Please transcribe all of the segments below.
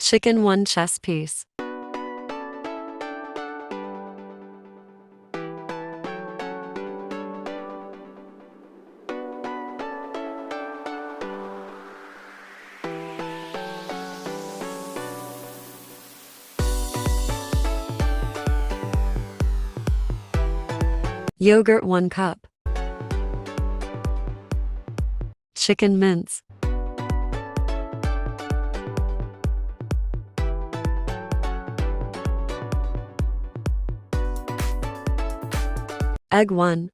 Chicken 1 chess piece. Yogurt 1 cup. Chicken mince. Egg 1.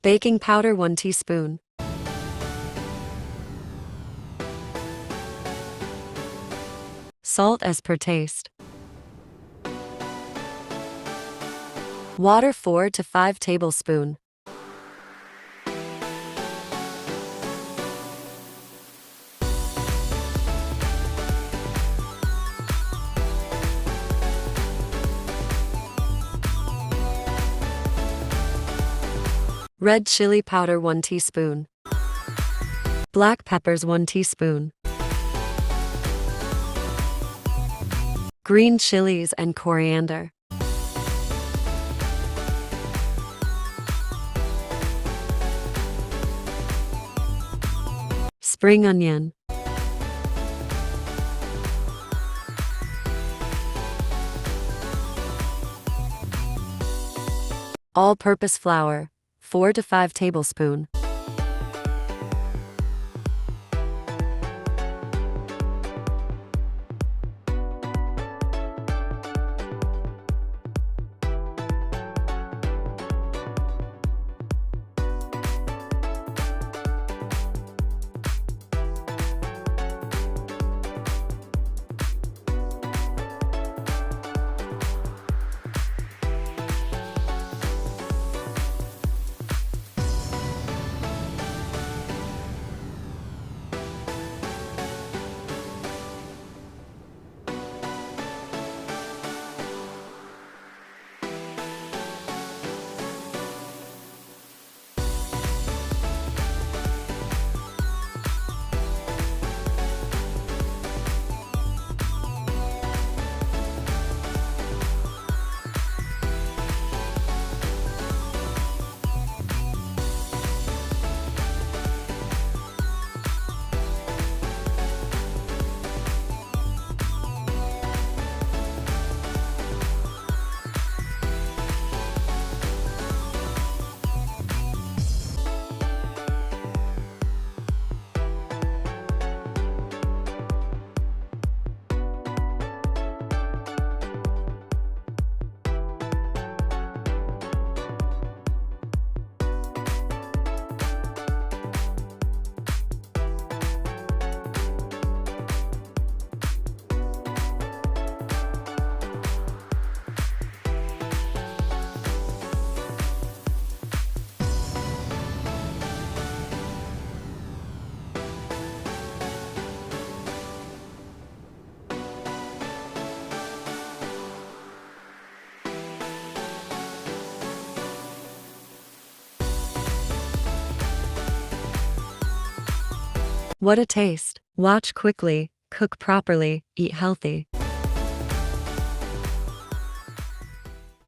Baking powder 1 teaspoon. Salt as per taste. Water 4 to 5 tablespoons. Red chili powder 1 teaspoon. Black peppers 1 teaspoon. Green chilies and coriander. Spring onion. All-purpose flour 4 to 5 tablespoons. What a taste! Watch quickly, cook properly, eat healthy.